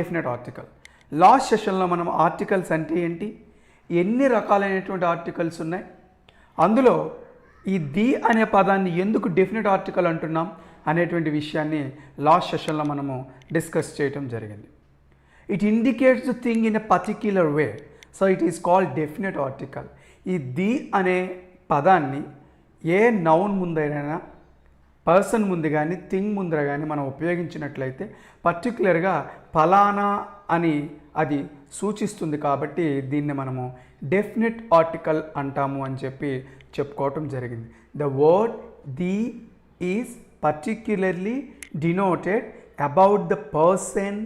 Definite article. Last సెషన్లో మనం articles అంటే ఏంటి, ఎన్ని రకాలైనటువంటి ఆర్టికల్స్ ఉన్నాయి, అందులో ఈ ది అనే పదాన్ని ఎందుకు డెఫినెట్ ఆర్టికల్ అంటున్నాం అనేటువంటి విషయాన్ని లాస్ట్ సెషన్లో మనము డిస్కస్ చేయటం జరిగింది. It indicates the thing in a particular way, so it is called definite article. ఈ ది అనే పదాన్ని ఏ నౌన్ ముందైనా, పర్సన్ ముందు కానీ, థింగ్ ముందర కానీ మనం ఉపయోగించినట్లయితే పర్టికులర్గా ఫలానా అని అది సూచిస్తుంది. కాబట్టి దీన్ని మనము డెఫినెట్ ఆర్టికల్ అంటాము అని చెప్పి చెప్పుకోవటం జరిగింది. The word the is particularly denoted about the person,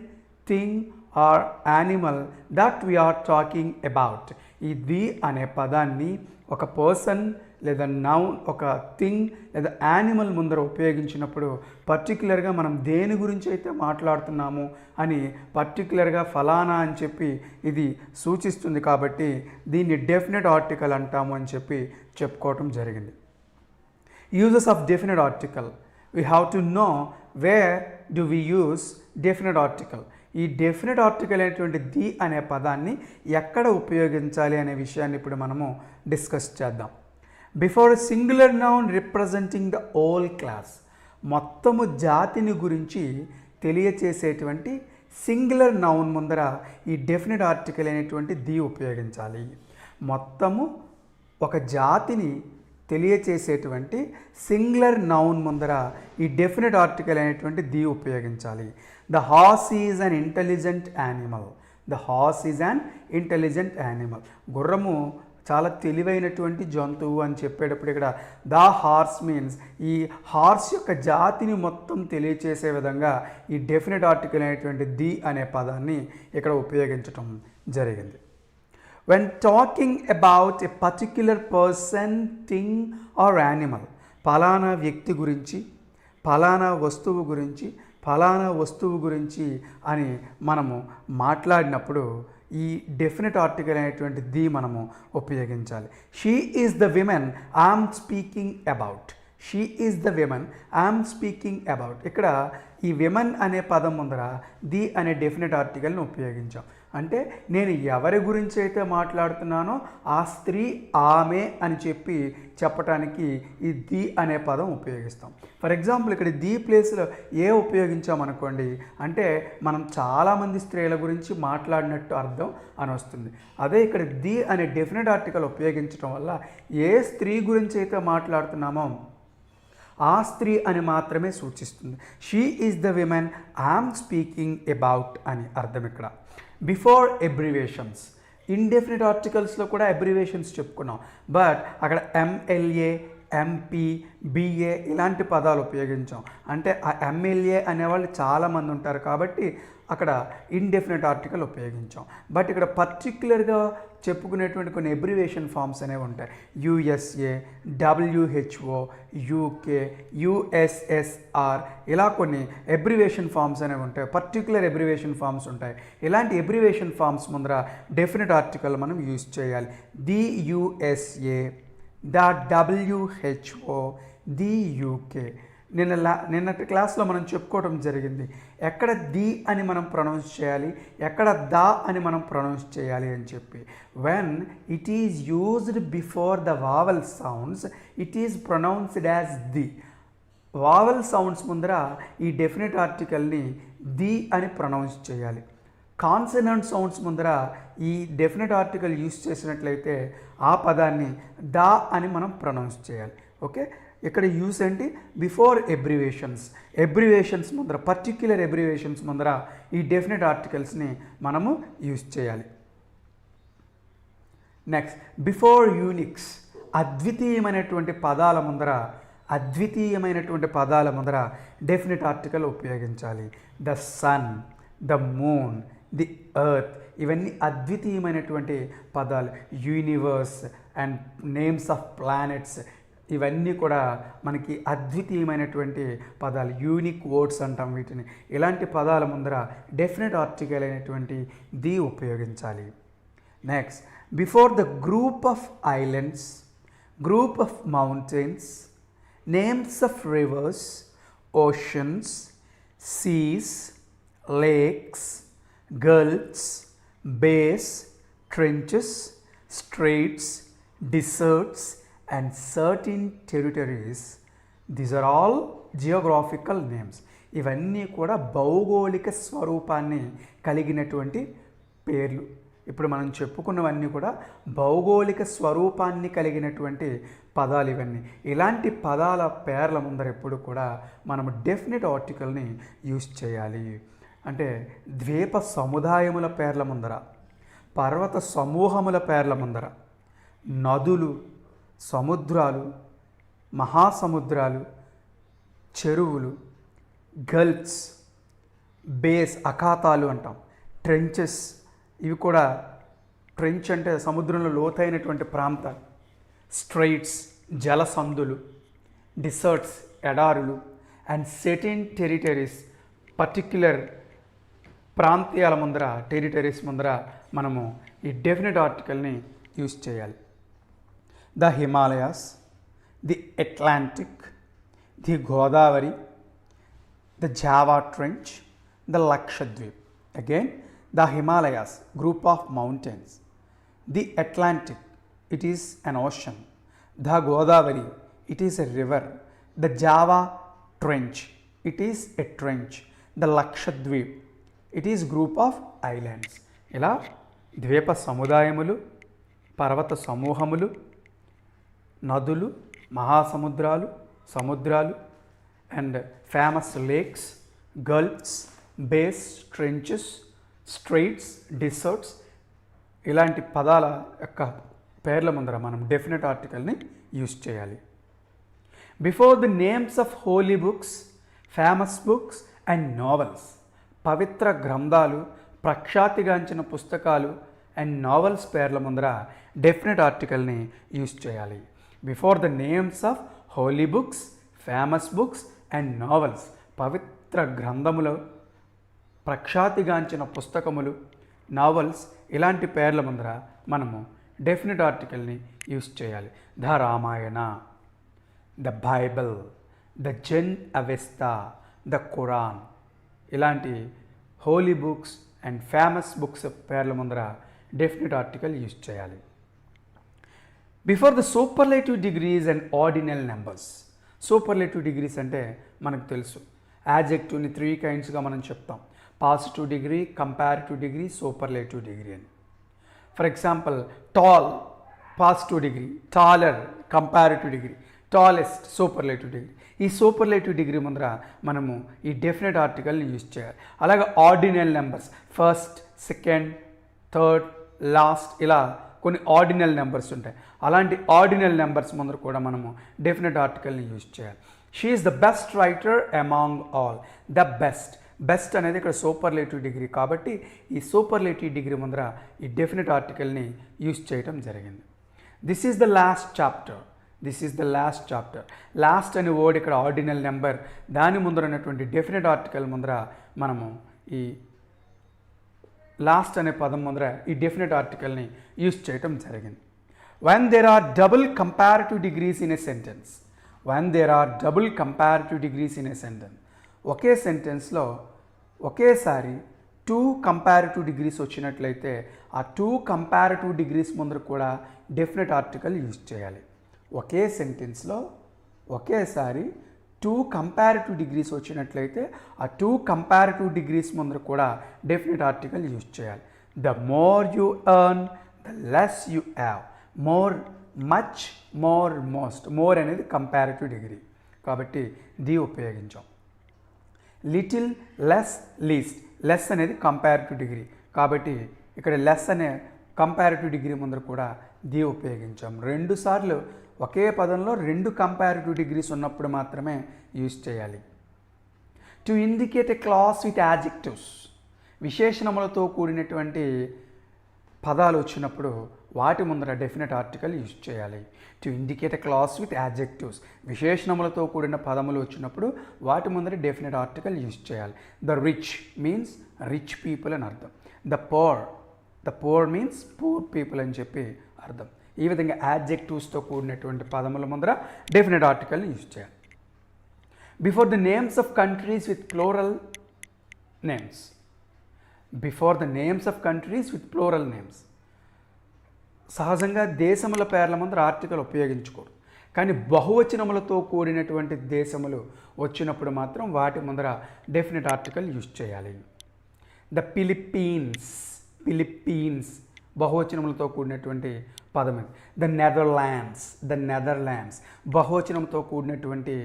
thing or animal that we are talking about. ఈ ది అనే పదాన్ని ఒక పర్సన్ లేదా నౌన్, ఒక థింగ్ లేదా యానిమల్ ముందర ఉపయోగించినప్పుడు పర్టికులర్గా మనం దేని గురించి అయితే మాట్లాడుతున్నాము అని పర్టికులర్గా ఫలానా అని చెప్పి ఇది సూచిస్తుంది. కాబట్టి దీన్ని డెఫినెట్ ఆర్టికల్ అంటాము అని చెప్పి చెప్పుకోవటం జరిగింది. Uses of definite article. We have to know where do we use definite article. ఈ డెఫినెట్ ఆర్టికల్ అనేటువంటి ది అనే పదాన్ని ఎక్కడ ఉపయోగించాలి అనే విషయాన్ని ఇప్పుడు మనము డిస్కస్ చేద్దాం. Before a singular noun representing the whole class. మొత్తము జాతిని గురించి తెలియచేసేటువంటి సింగులర్ నౌన్ ముందర ఈ డెఫినెట్ ఆర్టికల్ అనేటువంటి ది ఉపయోగించాలి. మొత్తము ఒక జాతిని తెలియచేసేటువంటి సింగులర్ నౌన్ ముందర ఈ డెఫినెట్ ఆర్టికల్ అనేటువంటి ది ఉపయోగించాలి. The horse is an intelligent animal. The horse is an intelligent animal. గుర్రము చాలా తెలివైనటువంటి జంతువు అని చెప్పేటప్పుడు ఇక్కడ ద హార్స్ మీన్స్ ఈ హార్స్ యొక్క జాతిని మొత్తం తెలియచేసే విధంగా ఈ డెఫినెట్ ఆర్టికల్ అనేటువంటి ది అనే పదాన్ని ఇక్కడ ఉపయోగించటం జరిగింది. When talking about a particular person, thing or animal, ఫలానా వ్యక్తి గురించి, ఫలానా వస్తువు గురించి, ఫలానా వస్తువు గురించి అని మనము మాట్లాడినప్పుడు ఈ డెఫినెట్ ఆర్టికల్ అనేటువంటి ది మనము ఉపయోగించాలి. She is the women I'm speaking about. She is the women I'm speaking about. ఇక్కడ ఈ విమెన్ అనే పదం ముందర ది అనే డెఫినెట్ ఆర్టికల్ని ఉపయోగించాం. అంటే నేను ఎవరి గురించి అయితే మాట్లాడుతున్నానో ఆ స్త్రీ, ఆమె అని చెప్పి చెప్పటానికి ఈ ది అనే పదం ఉపయోగిస్తాం. ఫర్ ఎగ్జాంపుల్ ఇక్కడ ది ప్లేస్లో ఏ ఉపయోగించామనుకోండి అంటే మనం చాలామంది స్త్రీల గురించి మాట్లాడినట్టు అర్థం అని వస్తుంది. అదే ఇక్కడ ది అనే డెఫినెట్ ఆర్టికల్ ఉపయోగించడం వల్ల ఏ స్త్రీ గురించి అయితే మాట్లాడుతున్నామో ఆ స్త్రీ అని మాత్రమే సూచిస్తుంది. She is the women I'm speaking about అని అర్థం. ఇక్కడ బిఫోర్ అబ్రివేషన్స్, ఇండెఫినెట్ ఆర్టికల్స్లో కూడా అబ్రివేషన్స్ చెప్పుకున్నాం. బట్ అక్కడ ఎంఎల్ఏ, ఎంపీ, బిఏ ఇలాంటి పదాలు ఉపయోగించాం. అంటే ఆ ఎంఎల్ఏ అనేవాళ్ళు చాలామంది ఉంటారు కాబట్టి అక్కడ ఇండెఫినెట్ ఆర్టికల్ ఉపయోగించాం. బట్ ఇక్కడ పర్టిక్యులర్గా చెప్పుకునేటువంటి కొన్ని అబ్రివేషన్ ఫామ్స్ అనేవి ఉంటాయి. యుఎస్ఏ, డబ్ల్యూహెచ్ఓ, యూకే, యుఎస్ఎస్ఆర్ ఇలా కొన్ని అబ్రివేషన్ ఫామ్స్ అనేవి ఉంటాయి. పర్టిక్యులర్ అబ్రివేషన్ ఫామ్స్ ఉంటాయి. ఇలాంటి అబ్రివేషన్ ఫామ్స్ ముందర డెఫినెట్ ఆర్టికల్ మనం యూజ్ చేయాలి. The USA, the WHO, the UK. నిన్నటి క్లాస్లో మనం చెప్పుకోవడం జరిగింది ఎక్కడ ది అని మనం ప్రొనౌన్స్ చేయాలి, ఎక్కడ ద అని మనం ప్రొనౌన్స్ చేయాలి అని చెప్పి. When it is used before the vowel sounds it is pronounced as the. Vowel sounds ముందర ఈ డెఫినెట్ ఆర్టికల్ని ది అని ప్రొనౌన్స్ చేయాలి. కాన్సనెంట్ సౌండ్స్ ముందర ఈ డెఫినెట్ ఆర్టికల్ యూజ్ చేసినట్లయితే ఆ పదాన్ని ద అని మనం ప్రొనౌన్స్ చేయాలి. ఓకే, ఇక్కడ యూస్ ఏంటి, బిఫోర్ అబ్రివేషన్స్ ముందర, పర్టిక్యులర్ అబ్రివేషన్స్ ముందర ఈ డెఫినెట్ ఆర్టికల్స్ని మనము యూజ్ చేయాలి. నెక్స్ట్ బిఫోర్ యూనిక్స్, అద్వితీయమైనటువంటి పదాల ముందర డెఫినెట్ ఆర్టికల్ ఉపయోగించాలి. The sun, the moon, the earth ఇవన్నీ అద్వితీయమైనటువంటి పదాలు. Universe and names of planets ఇవన్నీ కూడా మనకి అద్వితీయమైనటువంటి పదాలు, యూనిక్ వర్డ్స్ అంటాం వీటిని. ఇలాంటి పదాల ముందర డెఫినెట్ ఆర్టికల్ అయినటువంటి ది ఉపయోగించాలి. Next before the group of islands, group of mountains, names of rivers, oceans, seas, lakes, gulfs, bays, trenches, straits, deserts, and certain territories. These are all geographical names. ఇవన్నీ కూడా భౌగోళిక స్వరూపాన్ని కలిగినటువంటి పేర్లు. ఇప్పుడు మనం చెప్పుకున్నవన్నీ కూడా భౌగోళిక స్వరూపాన్ని కలిగినటువంటి పదాలు ఇవన్నీ. ఇలాంటి పదాల పేర్ల ముందర ఎప్పుడు కూడా మనం డెఫినెట్ ఆర్టికల్ని యూజ్ చేయాలి. అంటే ద్వీప సముదాయముల పేర్ల ముందర, పర్వత సమూహముల పేర్ల ముందర, నదులు, సముద్రాలు, మహాసముద్రాలు, చెరువులు, గల్ఫ్స్, బేస్ అఖాతాలు అంటాం, ట్రెంచెస్, ఇవి కూడా ట్రెంచ్ అంటే సముద్రంలో లోతైనటువంటి ప్రాంతాలు, స్ట్రైట్స్ జలసందులు, డిసర్ట్స్ ఎడారులు, అండ్ సెటిన్ టెరిటరీస్ పర్టిక్యులర్ ప్రాంతీయాల ముందర, టెరిటరీస్ ముందర మనము ఈ డెఫినెట్ ఆర్టికల్ని యూజ్ చేయాలి. The Himalayas, the Atlantic, the Godavari, the Java Trench, the Lakshadweep. Again, the Himalayas, group of mountains. The Atlantic, it is an ocean. The Godavari, it is a river. The Java Trench, it is a trench. The Lakshadweep, it is group of islands. ఇలా ద్వీప సముదాయములు, పర్వత సమూహములు, నదులు, మహాసముద్రాలు, సముద్రాలు, and famous lakes, gulfs, bays, trenches, straits, deserts, ఇలాంటి పదాల యొక్క పేర్ల ముందర మనం డెఫినెట్ ఆర్టికల్ని యూజ్ చేయాలి. Before the names of holy books, famous books and novels, పవిత్ర గ్రంథాలు, ప్రఖ్యాతిగాంచిన పుస్తకాలు అండ్ నావెల్స్ పేర్ల ముందర డెఫినెట్ ఆర్టికల్ని యూజ్ చేయాలి. Before the names of holy books, famous books and novels, పవిత్ర గ్రంథములు, ప్రఖ్యాతిగాంచిన పుస్తకములు, నావెల్స్, ఇలాంటి పేర్ల ముందర మనము డెఫినెట్ ఆర్టికల్ని యూజ్ చేయాలి. The Ramayana, the Bible, the Zend Avesta, the Quran, ఇలాంటి holy books and famous books పేర్ల ముందర డెఫినెట్ ఆర్టికల్ యూజ్ చేయాలి. Before the superlative degrees and ordinal numbers, superlative degrees అంటే మనకు తెలుసు, యాడ్జెక్టివ్ని 3 కైండ్స్గా మనం చెప్తాం. Positive degree, comparative degree, superlative degree అని. For example tall positive degree, taller comparative degree, tallest superlative degree. ఈ సూపర్లేటివ్ డిగ్రీ ముందర మనము ఈ డెఫినెట్ ఆర్టికల్ని యూజ్ చేయాలి. అలాగే ordinal numbers, first, second, third, last, ఇలా కొన్ని ఆర్డినల్ నెంబర్స్ ఉంటాయి. అలాంటి ఆర్డినల్ నెంబర్స్ ముందర కూడా మనము డెఫినెట్ ఆర్టికల్ని యూజ్ చేయాలి. She is the best writer among all. The best, best అనేది ఇక్కడ సూపర్లేటివ్ డిగ్రీ కాబట్టి ఈ సూపర్లేటివ్ డిగ్రీ ముందర ఈ డెఫినెట్ ఆర్టికల్ని యూజ్ చేయడం జరిగింది. This is the last chapter, this is the last chapter. Last అనే వర్డ్ ఇక్కడ ఆర్డినల్ నెంబర్, దాని ముందర ఉన్నటువంటి డెఫినెట్ ఆర్టికల్ ముందర మనము ఈ లాస్ట్ అనే పదం ముందర ఈ డెఫినెట్ ఆర్టికల్ని యూజ్ చేయటం జరిగింది. When there are double comparative degrees in a sentence, when there are double comparative degrees in a sentence, ఒకే సెంటెన్స్లో ఒకేసారి 2 కంపారిటివ్ డిగ్రీస్ వచ్చినట్లయితే ఆ 2 కంపారిటివ్ డిగ్రీస్ ముందర కూడా డెఫినెట్ ఆర్టికల్ యూజ్ చేయాలి. ఒకే సెంటెన్స్లో ఒకేసారి 2 కంపారిటివ్ డిగ్రీస్ వచ్చినట్లయితే ఆ 2 కంపారిటివ్ డిగ్రీస్ ముందర కూడా డెఫినెట్ ఆర్టికల్ యూజ్ చేయాలి. The more you earn the less you have, more, much, more, most. More అనేది కంపారిటివ్ డిగ్రీ కాబట్టి ది ఉపయోగించాం. లిటిల్, లెస్, లీస్ట్, లెస్ అనేది కంపారిటివ్ డిగ్రీ కాబట్టి ఇక్కడ లెస్ అనే కంపారిటివ్ డిగ్రీ ముందర కూడా ది ఉపయోగించాం. 2 సార్లు ఒకే పదంలో 2 కంపారిటివ్ డిగ్రీస్ ఉన్నప్పుడు మాత్రమే యూజ్ చేయాలి. To indicate a class with adjectives, విశేషణములతో కూడినటువంటి పదాలు వచ్చినప్పుడు వాటి ముందర డెఫినెట్ ఆర్టికల్ యూజ్ చేయాలి. To indicate a class with adjectives, విశేషణములతో కూడిన పదములు వచ్చినప్పుడు వాటి ముందర డెఫినెట్ ఆర్టికల్ యూజ్ చేయాలి. The rich means rich people అని అర్థం. The poor means poor people అని చెప్పి అర్థం. ఈ విధంగా యాడ్జెక్టివ్స్తో కూడినటువంటి పదముల ముందర డెఫినెట్ ఆర్టికల్ని యూజ్ చేయాలి. Before the names of countries with plural names, before the names of countries with plural names. సహజంగా దేశముల పేర్ల ముందర ఆర్టికల్ ఉపయోగించకూడదు, కానీ బహువచనములతో కూడినటువంటి దేశములు వచ్చినప్పుడు మాత్రం వాటి ముందర డెఫినెట్ ఆర్టికల్ యూజ్ చేయాలి. ద ఫిలిప్పీన్స్, ఫిలిప్పీన్స్ బహువచనములతో కూడినటువంటి పదం ఇది. ద నెదర్లాండ్స్ బహువచనంతో కూడినటువంటి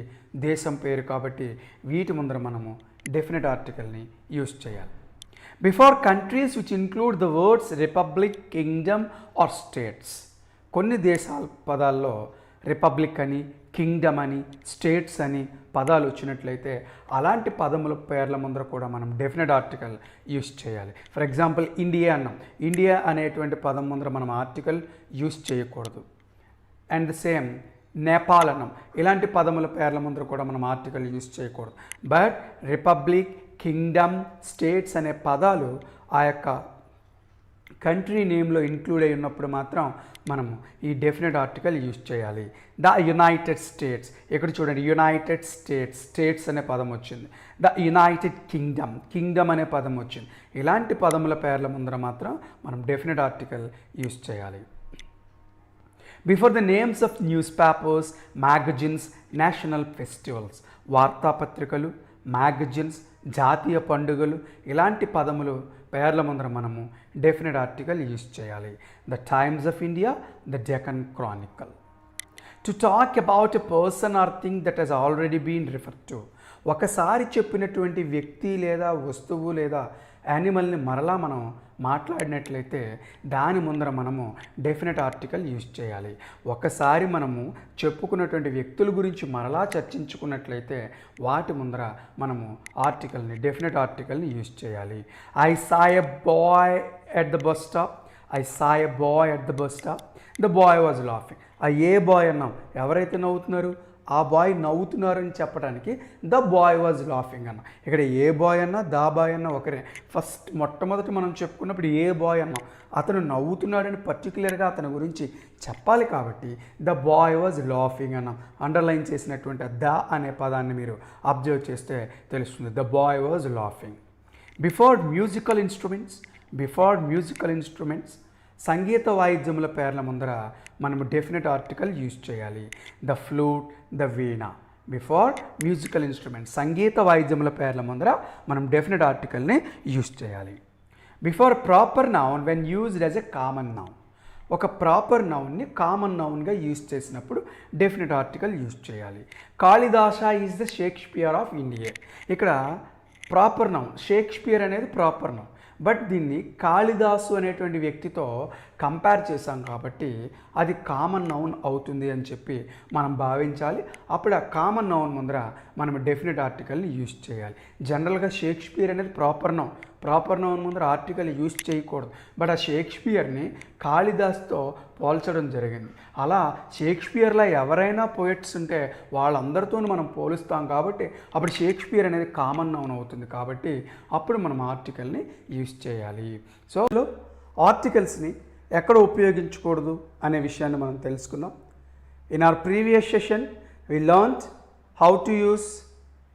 దేశం పేరు కాబట్టి వీటి ముందర మనము డెఫినెట్ ఆర్టికల్ని యూజ్ చేయాలి. Before countries which include the words republic, kingdom or states. కొన్ని దేశాల పదాల్లో రిపబ్లిక్ అని, కింగ్డమ్ అని, స్టేట్స్ అని పదాలు వచ్చినట్లయితే అలాంటి పదముల పేర్ల ముందర కూడా మనం డెఫినెట్ ఆర్టికల్ యూస్ చేయాలి. ఫర్ ఎగ్జాంపుల్ ఇండియా అన్నాం, ఇండియా అనేటువంటి పదం ముందర మనం ఆర్టికల్ యూస్ చేయకూడదు. అండ్ ద సేమ్ నేపాల్ అన్నాం, ఇలాంటి పదముల పేర్ల ముందర కూడా మనం ఆర్టికల్ యూస్ చేయకూడదు. బట్ రిపబ్లిక్, కింగ్డమ్, స్టేట్స్ అనే పదాలు ఆ యొక్క కంట్రీ నేమ్లో ఇంక్లూడ్ అయి ఉన్నప్పుడు మాత్రం మనము ఈ డెఫినెట్ ఆర్టికల్ యూజ్ చేయాలి. ద యునైటెడ్ స్టేట్స్, ఇక్కడ చూడండి యునైటెడ్ స్టేట్స్, స్టేట్స్ అనే పదం వచ్చింది. ద యునైటెడ్ కింగ్డమ్, కింగ్డమ్ అనే పదం వచ్చింది. ఇలాంటి పదముల పేర్ల ముందర మాత్రం మనం డెఫినెట్ ఆర్టికల్ యూజ్ చేయాలి. Before the names of news papers, magazines, national festivals, వార్తాపత్రికలు, మ్యాగజిన్స్, జాతీయ పండుగలు, ఇలాంటి పదములు పేర్ల ముందర మనము డెఫినెట్ ఆర్టికల్ యూజ్ చేయాలి. The Times of India, the Deccan Chronicle. To talk about a person or thing that has already been refer to. ఒకసారి చెప్పినటువంటి వ్యక్తి లేదా వస్తువు లేదా యానిమల్ని మరలా మనం మాట్లాడినట్లయితే దాని ముందర మనము డెఫినెట్ ఆర్టికల్ యూజ్ చేయాలి. ఒకసారి మనము చెప్పుకున్నటువంటి వ్యక్తుల గురించి మరలా చర్చించుకున్నట్లయితే వాటి ముందర మనము ఆర్టికల్ని, డెఫినెట్ ఆర్టికల్ని యూజ్ చేయాలి. I saw a boy at the bus stop, I saw a boy at the bus stop, the boy was laughing. ఆ ఏ బాయ్ అన్నాం, ఎవరైతే నవ్వుతున్నారు ఆ బాయ్ నవ్వుతున్నారని చెప్పడానికి ద బాయ్ వాజ్ లాఫింగ్ అన్న. ఇక్కడ ఏ బాయ్ అన్నా దా బాయ్ అన్నా ఒకరే. మొట్టమొదటి మనం చెప్పుకున్నప్పుడు ఏ బాయ్ అన్నాం, అతను నవ్వుతున్నాడని పర్టికులర్గా అతని గురించి చెప్పాలి కాబట్టి ద బాయ్ వాజ్ లాఫింగ్ అన్నాం. అండర్లైన్ చేసినటువంటి ద అనే పదాన్ని మీరు అబ్జర్వ్ చేస్తే తెలుస్తుంది. The boy was laughing. Before musical instruments సంగీత వాయిద్యముల పేర్ల ముందర మనము డెఫినెట్ ఆర్టికల్ యూజ్ చేయాలి. The flute, the veena. Before musical instruments సంగీత వాయిద్యముల పేర్ల ముందర మనం డెఫినెట్ ఆర్టికల్ని యూజ్ చేయాలి. Before proper noun when used as a common noun. ఒక ప్రాపర్ నౌన్ని కామన్ నౌన్గా యూజ్ చేసినప్పుడు డెఫినెట్ ఆర్టికల్ యూజ్ చేయాలి. Kalidasa is the Shakespeare of India. ఇక్కడ ప్రాపర్ నౌన్, షేక్స్పియర్ అనేది ప్రాపర్ నౌన్, బట్ దీన్ని కాళిదాసు అనేటువంటి వ్యక్తితో కంపేర్ చేశాం కాబట్టి అది కామన్ నౌన్ అవుతుంది అని చెప్పి మనం భావించాలి. అప్పుడు ఆ కామన్ నౌన్ ముందర మనం డెఫినెట్ ఆర్టికల్ని యూజ్ చేయాలి. జనరల్గా షేక్స్పియర్ అనేది ప్రాపర్ నౌన్ ముందర ఆర్టికల్ యూజ్ చేయకూడదు, బట్ ఆ షేక్స్పియర్ని కాళిదాస్తో పోల్చడం జరిగింది. అలా షేక్స్పియర్లో ఎవరైనా పోయిట్స్ ఉంటే వాళ్ళందరితో మనం పోలుస్తాం కాబట్టి అప్పుడు షేక్స్పియర్ అనేది కామన్ నౌన్ అవుతుంది కాబట్టి అప్పుడు మనం ఆర్టికల్ని యూజ్ చేయాలి. సో ఆర్టికల్స్ని ఎక్కడ ఉపయోగించకూడదు అనే విషయాన్ని మనం తెలుసుకున్నాం. In our previous session we learned how to use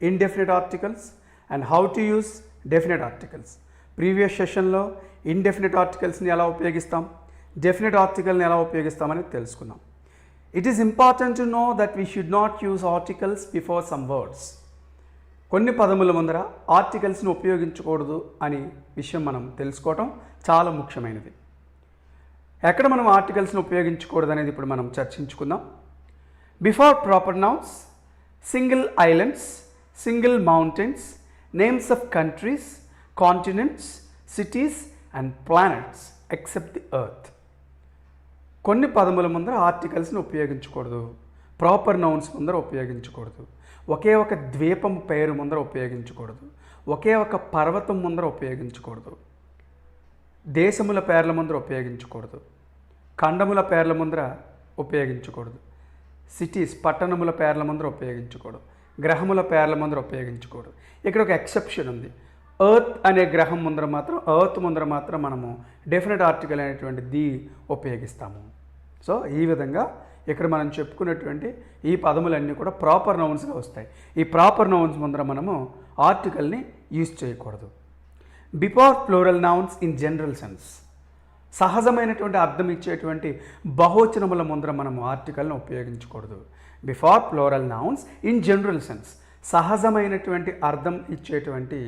indefinite articles and how to use definite articles. Previous సెషన్లో ఇండెఫినిట్ ఆర్టికల్స్ని ఎలా ఉపయోగిస్తాం, డెఫినెట్ ఆర్టికల్ని ఎలా ఉపయోగిస్తామని తెలుసుకున్నాం. It is important to know that we should not use articles before some words. కొన్ని పదముల ముందర ఆర్టికల్స్ని ఉపయోగించకూడదు అని విషయం మనం తెలుసుకోవటం చాలా ముఖ్యమైనది. ఎక్కడ మనం ఆర్టికల్స్ని ఉపయోగించకూడదు అనేది ఇప్పుడు మనం చర్చించుకుందాం. Before proper nouns, single islands, single mountains, names of countries, continents, cities and planets except the earth. కొన్ని పదముల ముందర ఆర్టికల్స్ని ఉపయోగించకూడదు, ప్రాపర్ నౌన్స్ ముందర ఉపయోగించకూడదు, ఒకే ఒక ద్వీపం పేరు ముందర ఉపయోగించకూడదు, ఒకే ఒక పర్వతం ముందర ఉపయోగించకూడదు, దేశముల పేర్ల ముందర ఉపయోగించకూడదు, ఖండముల పేర్ల ముందర ఉపయోగించకూడదు, సిటీస్ పట్టణముల పేర్ల ముందర ఉపయోగించకూడదు, గ్రహముల పేర్ల ముందర ఉపయోగించకూడదు. ఇక్కడ ఒక ఎక్సెప్షన్ ఉంది. ఎర్త్ అనే గ్రహం ముందర మాత్రం, ఎర్త్ ముందర మాత్రం మనము డెఫినెట్ ఆర్టికల్ అనేటువంటి ది ఉపయోగిస్తాము. సో ఈ విధంగా ఇక్కడ మనం చెప్పుకున్నటువంటి ఈ పదములన్నీ కూడా ప్రాపర్ నౌన్స్గా వస్తాయి. ఈ ప్రాపర్ నౌన్స్ ముందర మనము ఆర్టికల్ని యూజ్ చేయకూడదు. Before plural nouns in general sense. సహజమైనటువంటి అర్థం ఇచ్చేటువంటి బహువచనముల ముందర మనము ఆర్టికల్ని ఉపయోగించకూడదు. Before plural nouns in general sense, సహజమైనటువంటి అర్థం ఇచ్చేటువంటి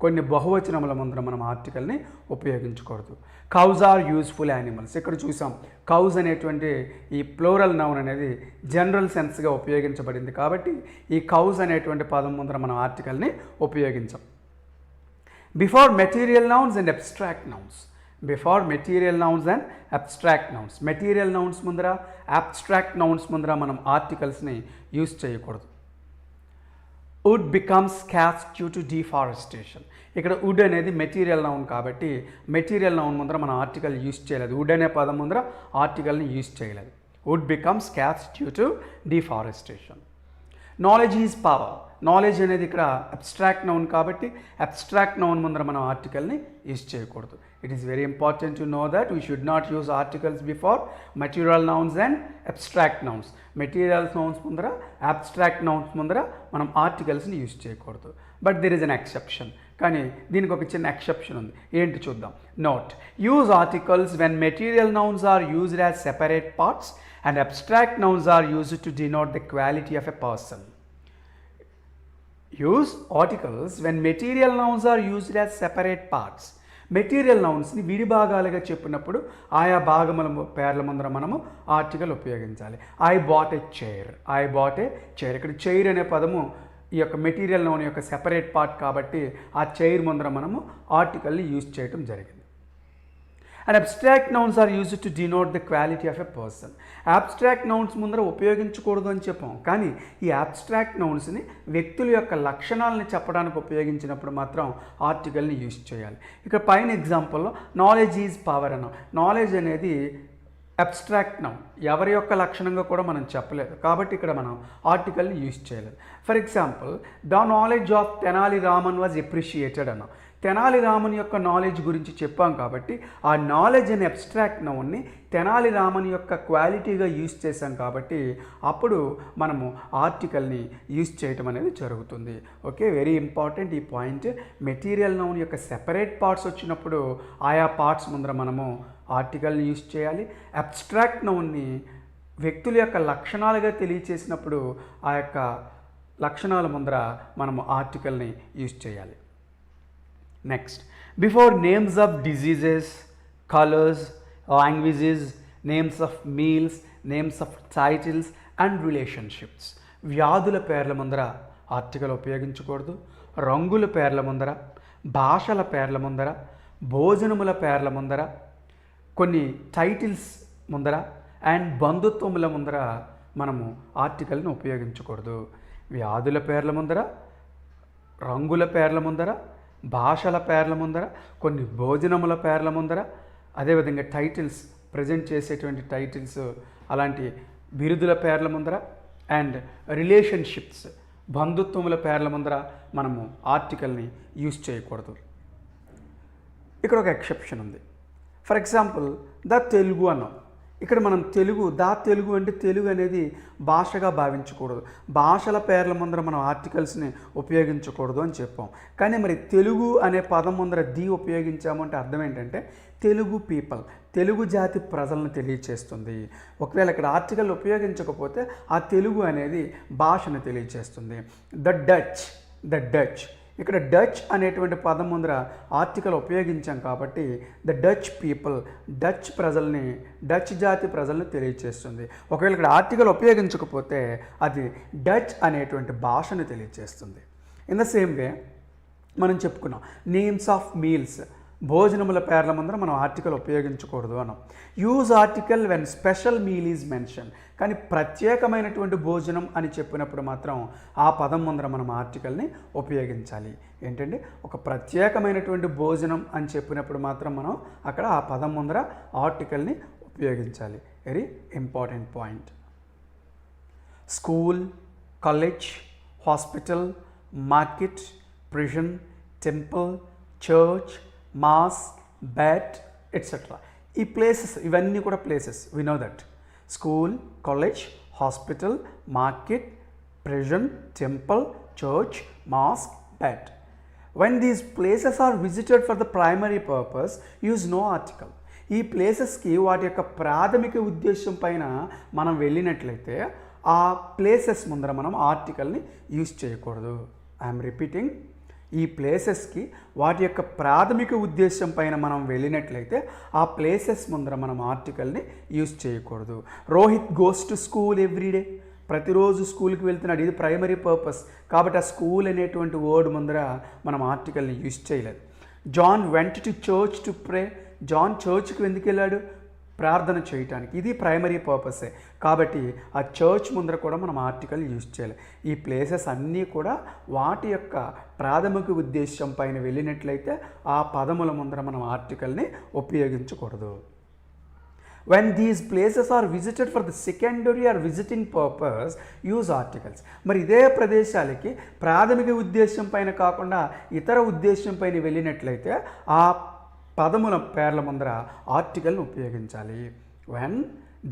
కొన్ని బహువచనముల ముందర మనం ఆర్టికల్ని ఉపయోగించకూడదు. కౌజ్ ఆర్ యూజ్ఫుల్ యానిమల్స్, ఇక్కడ చూసాం కౌజ్ అనేటువంటి ఈ ప్లూరల్ నౌన్ అనేది జనరల్ సెన్స్గా ఉపయోగించబడింది కాబట్టి ఈ కౌజ్ అనేటువంటి పదం ముందర మనం ఆర్టికల్ని ఉపయోగించాం. Before material nouns and abstract nouns, before material nouns and abstract nouns, material nouns ముందర అబ్స్ట్రాక్ట్ నౌన్స్ ముందర మనం ఆర్టికల్స్ని యూజ్ చేయకూడదు. Wood becomes scarce due to deforestation, ఇక్కడ వుడ్ అనేది మెటీరియల్ నౌన్ కాబట్టి మెటీరియల్ నౌన్ ముందర మనం ఆర్టికల్ యూజ్ చేయలేదు. వుడ్ అనే పదం ముందర ఆర్టికల్ని యూజ్ చేయలేదు. Wood becomes scarce due to deforestation. Knowledge is power, knowledge అనేది ఇక్కడ అబ్స్ట్రాక్ట్ నౌన్ కాబట్టి అబ్స్ట్రాక్ట్ నౌన్ ముందర మనం ఆర్టికల్ని యూజ్ చేయకూడదు. It is very important to know that we should not use articles before material nouns and abstract nouns. Material nouns ముందర abstract nouns ముందర మనం ఆర్టికల్స్ని యూజ్ చేయకూడదు. But there is an exception, కానీ దీనికి ఒక చిన్న ఎక్సెప్షన్ ఉంది. ఏంటి చూద్దాం. Note, use articles when material nouns are used as separate parts and abstract nouns are used to denote the quality of a person. Use articles when material nouns are used as separate parts. Material నౌన్స్ని విడి భాగాలుగా చెప్పినప్పుడు ఆయా భాగముల పేర్ల ముందర మనము article ఉపయోగించాలి. I bought a chair, I bought a chair, ఇక్కడ చైర్ అనే పదము ఈ యొక్క మెటీరియల్ నౌన్ యొక్క సెపరేట్ పార్ట్ కాబట్టి ఆ చైర్ ముందర మనము ఆర్టికల్ని యూజ్ చేయడం జరిగింది. And abstract nouns are used to denote the quality of a person. Abstract nouns ముందర ఉపయోగించకూడదు అని చెప్పాం, కానీ ఈ అబ్స్ట్రాక్ట్ నౌన్స్ని వ్యక్తుల యొక్క లక్షణాలను చెప్పడానికి ఉపయోగించినప్పుడు మాత్రం ఆర్టికల్ని యూజ్ చేయాలి. ఇక్కడ పైన ఎగ్జాంపుల్లో నాలెడ్జ్ ఈజ్ పవర్ అన్నాం. నాలెడ్జ్ అనేది అబ్స్ట్రాక్ట్ నౌన్, ఎవరి యొక్క లక్షణంగా కూడా మనం చెప్పలేదు కాబట్టి ఇక్కడ మనం ఆర్టికల్ని యూజ్ చేయలేదు. For example, the knowledge of Tenali Raman was appreciated అన్నాం. తెనాలి రామన్ యొక్క నాలెడ్జ్ గురించి చెప్పాం కాబట్టి ఆ నాలెడ్జ్ అనే అబ్స్ట్రాక్ట్ నౌన్ని తెనాలి రామన్ యొక్క క్వాలిటీగా యూజ్ చేశాం కాబట్టి అప్పుడు మనము ఆర్టికల్ని యూజ్ చేయటం అనేది జరుగుతుంది. ఓకే, వెరీ ఇంపార్టెంట్ ఈ పాయింట్. మెటీరియల్ నౌన్ యొక్క సెపరేట్ పార్ట్స్ వచ్చినప్పుడు ఆయా పార్ట్స్ ముందర మనము ఆర్టికల్ని యూజ్ చేయాలి. అబ్స్ట్రాక్ట్ నౌన్ని వ్యక్తుల యొక్క లక్షణాలుగా తెలియచేసినప్పుడు ఆ యొక్క లక్షణాల ముందర మనము ఆర్టికల్ని యూజ్ చేయాలి. Next, before names of diseases, colors, languages, names of meals, names of titles and relationships. వ్యాధుల పేర్ల ముందర ఆర్టికల్ ఉపయోగించకూడదు. రంగుల పేర్ల ముందర, భాషల పేర్ల ముందర, భోజనముల పేర్ల ముందర, కొన్ని టైటిల్స్ ముందర అండ్ బంధుత్వముల ముందర మనము ఆర్టికల్ని ఉపయోగించకూడదు. వ్యాధుల పేర్ల ముందర, రంగుల పేర్ల ముందర, భాషల పేర్ల ముందర, కొన్ని భోజనముల పేర్ల ముందర, అదేవిధంగా టైటిల్స్ ప్రజెంట్ చేసేటువంటి టైటిల్స్ అలాంటి బిరుదుల పేర్ల ముందర అండ్ రిలేషన్షిప్స్ బంధుత్వముల పేర్ల ముందర మనము ఆర్టికల్ని యూజ్ చేయకూడదు. ఇక్కడ ఒక ఎక్సెప్షన్ ఉంది. ఫర్ ఎగ్జాంపుల్, ద తెలుగు అన్నాం. ఇక్కడ మనం తెలుగు, దా తెలుగు అంటే తెలుగు అనేది భాషగా భావించకూడదు. భాషల పేర్ల ముందర మనం ఆర్టికల్స్ని ఉపయోగించకూడదు అని చెప్పాం. కానీ మరి తెలుగు అనే పదం ముందర ది ఉపయోగించాము అంటే అర్థం ఏంటంటే తెలుగు పీపుల్, తెలుగు జాతి ప్రజలను తెలియచేస్తుంది. ఒకవేళ ఇక్కడ ఆర్టికల్ ఉపయోగించకపోతే ఆ తెలుగు అనేది భాషను తెలియచేస్తుంది. ద డచ్, ఇక్కడ డచ్ అనేటువంటి పదం ముందర ఆర్టికల్ ఉపయోగించాం కాబట్టి ద డచ్ పీపుల్, డచ్ ప్రజల్ని, డచ్ జాతి ప్రజల్ని తెలియచేస్తుంది. ఒకవేళ ఇక్కడ ఆర్టికల్ ఉపయోగించకపోతే అది డచ్ అనేటువంటి భాషను తెలియచేస్తుంది. ఇన్ ద సేమ్ వే మనం చెప్పుకున్నాం నేమ్స్ ఆఫ్ మీల్స్, భోజనముల పేర్ల ముందర మనం ఆర్టికల్ ఉపయోగించకూడదు అన్నాం. Use article when special meal is mention, కానీ ప్రత్యేకమైనటువంటి భోజనం అని చెప్పినప్పుడు మాత్రం ఆ పదం ముందర మనం ఆర్టికల్ని ఉపయోగించాలి. ఏంటంటే ఒక ప్రత్యేకమైనటువంటి భోజనం అని చెప్పినప్పుడు మాత్రం మనం అక్కడ ఆ పదం ముందర ఆర్టికల్ని ఉపయోగించాలి. Very important point. School, college, hospital, market, prison, temple, church, mosque, bed etcetera. ఈ ప్లేసెస్ ఇవన్నీ కూడా places, we know that. School, college, hospital, market, prison, temple, church, mosque, bed. When these places are visited for the primary purpose use no article. ఈ ప్లేసెస్కి వాటి యొక్క ప్రాథమిక ఉద్దేశం పైన మనం వెళ్ళినట్లయితే ఆ ప్లేసెస్ ముందర మనం ఆర్టికల్ని యూజ్ చేయకూడదు. ఐఎమ్ రిపీటింగ్, ఈ ప్లేసెస్కి వాటి యొక్క ప్రాథమిక ఉద్దేశం పైన మనం వెళ్ళినట్లయితే ఆ ప్లేసెస్ ముందర మనం ఆర్టికల్ని యూజ్ చేయకూడదు. Rohit goes to school everyday. ప్రతిరోజు స్కూల్కి వెళ్తున్నాడు, ఇది ప్రైమరీ పర్పస్ కాబట్టి ఆ స్కూల్ అనేటువంటి వర్డ్ ముందర మనం ఆర్టికల్ని యూజ్ చేయలేదు. John went to church to pray. John చర్చ్కి ఎందుకు వెళ్ళాడు? ప్రార్థన చేయటానికి. ఇది ప్రైమరీ పర్పసే కాబట్టి ఆ చర్చ్ ముందర కూడా మనం ఆర్టికల్ యూజ్ చేయాలి. ఈ ప్లేసెస్ అన్నీ కూడా వాటి యొక్క ప్రాథమిక ఉద్దేశం పైన వెళ్ళినట్లయితే ఆ పదముల ముందర మనం ఆర్టికల్ని ఉపయోగించకూడదు. When these places are visited for the secondary or visiting purpose, use articles. మరి ఇదే ప్రదేశాలకి ప్రాథమిక ఉద్దేశం పైన కాకుండా ఇతర ఉద్దేశం పైన వెళ్ళినట్లయితే ఆ పదముల పేర్ల ముందర ఆర్టికల్ని ఉపయోగించాలి. When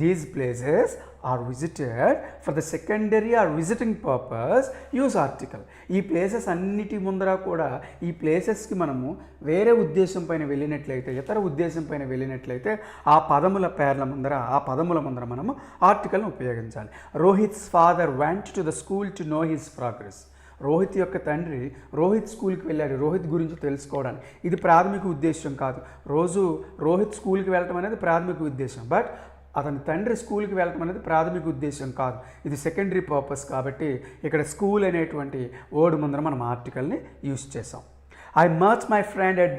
these places are visited for the secondary or visiting purpose, use article. ఈ ప్లేసెస్ అన్నిటి ముందర కూడా ఈ ప్లేసెస్కి మనము వేరే ఉద్దేశం పైన వెళ్ళినట్లయితే ఇతర ఉద్దేశం పైన వెళ్ళినట్లయితే ఆ పదముల ముందర మనము ఆర్టికల్ని ఉపయోగించాలి. Rohit's father went to the school to know his progress. Rohit యొక్క తండ్రి రోహిత్ స్కూల్కి వెళ్ళాడు రోహిత్ గురించి తెలుసుకోవడానికి. ఇది ప్రాథమిక ఉద్దేశం కాదు. రోజు రోహిత్ స్కూల్కి వెళ్ళటం అనేది ప్రాథమిక ఉద్దేశం, బట్ అతని తండ్రి స్కూల్కి వెళ్ళటం అనేది ప్రాథమిక ఉద్దేశం కాదు, ఇది సెకండరీ పర్పస్. కాబట్టి ఇక్కడ స్కూల్ అనేటువంటి వర్డ్ ముందర మనం ఆర్టికల్ని యూజ్ చేసాం. I met my friend at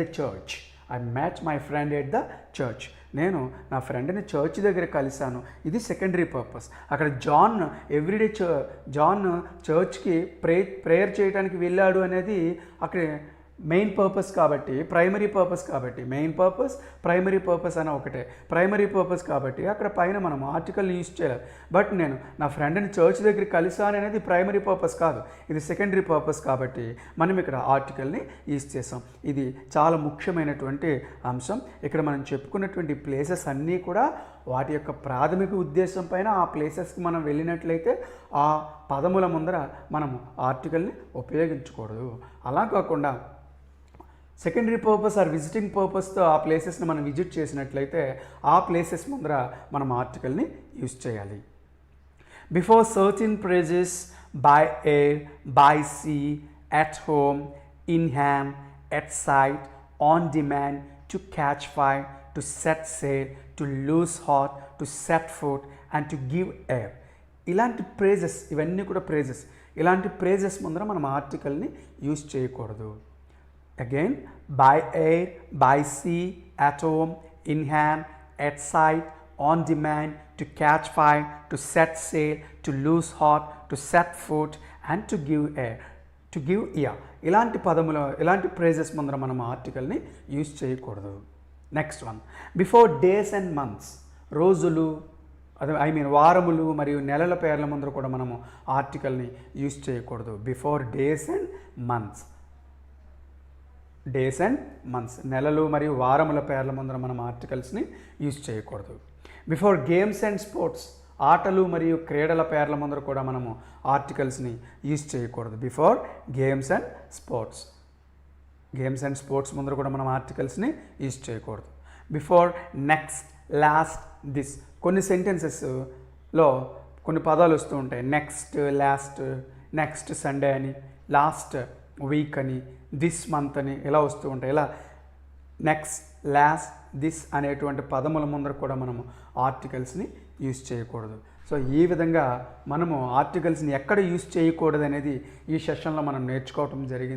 the church. నేను నా ఫ్రెండ్ని చర్చ్ దగ్గర కలిశాను, ఇది సెకండరీ పర్పస్. అక్కడ జాన్ ఎవ్రీడే జాన్ చర్చ్కి ప్రేయర్ చేయడానికి వెళ్ళాడు అనేది అక్కడ మెయిన్ పర్పస్ కాబట్టి ప్రైమరీ పర్పస్ అని ఒకటే. ప్రైమరీ పర్పస్ కాబట్టి అక్కడ పైన మనం ఆర్టికల్ యూజ్ చేయాలి. బట్ నేను నా ఫ్రెండ్ని చర్చ్ దగ్గర కలిసాను అనేది ప్రైమరీ పర్పస్ కాదు, ఇది సెకండరీ పర్పస్ కాబట్టి మనం ఇక్కడ ఆర్టికల్ని యూజ్ చేసాం. ఇది చాలా ముఖ్యమైనటువంటి అంశం. ఇక్కడ మనం చెప్పుకున్నటువంటి ప్లేసెస్ అన్నీ కూడా వాటి యొక్క ప్రాథమిక ఉద్దేశం పైన ఆ ప్లేసెస్కి మనం వెళ్ళినట్లయితే ఆ పదముల ముందర మనం ఆర్టికల్ని ఉపయోగించకూడదు. అలా కాకుండా సెకండరీ పర్పస్ ఆర్ విజిటింగ్ పర్పస్తో ఆ ప్లేసెస్ని మనం విజిట్ చేసినట్లయితే ఆ ప్లేసెస్ ముందర మనం ఆర్టికల్ని యూజ్ చేయాలి. Before certain places, by air, by sea, at home, in hand, at sight, on demand, to catch fire, to set sail, to lose heart, to set foot and to give air. ఇలాంటి phrases, ఇవన్నీ కూడా phrases. ఇలాంటి phrases ముందర మనం ఆర్టికల్ని use చేయకూడదు. Again, by air, by sea, at home, in hand, at sight, on demand, to catch fire, to set sail, to lose hot, to set foot and to give air. To give ear. ఇలాంటి phrases ముందర మనం ఆర్టికల్ని use చేయకూడదు. Next one, before days and months. రోజులు వారములు మరియు నెలల పేర్ల ముందర కూడా మనము ఆర్టికల్ని యూజ్ చేయకూడదు. బిఫోర్ డేస్ అండ్ మంత్స్, నెలలు మరియు వారముల పేర్ల ముందర మనం ఆర్టికల్స్ని యూజ్ చేయకూడదు. బిఫోర్ గేమ్స్ అండ్ స్పోర్ట్స్, ఆటలు మరియు క్రీడల పేర్ల ముందర కూడా మనము ఆర్టికల్స్ని యూజ్ చేయకూడదు. బిఫోర్ గేమ్స్ అండ్ స్పోర్ట్స్ ముందర కూడా మనం ఆర్టికల్స్ని యూజ్ చేయకూడదు. Before next, last, this. కొన్ని సెంటెన్సెస్లో కొన్ని పదాలు వస్తూ ఉంటాయి. నెక్స్ట్, లాస్ట్, నెక్స్ట్ సండే అని, లాస్ట్ వీక్ అని, దిస్ మంత్ అని ఇలా వస్తూ ఉంటాయి. ఇలా నెక్స్ట్, లాస్ట్, దిస్ అనేటువంటి పదముల ముందర కూడా మనము ఆర్టికల్స్ని యూజ్ చేయకూడదు. సో ఈ విధంగా మనము ఆర్టికల్స్ని ఎక్కడ యూజ్ చేయకూడదు అనేది ఈ సెషన్లో మనం నేర్చుకోవటం జరిగింది.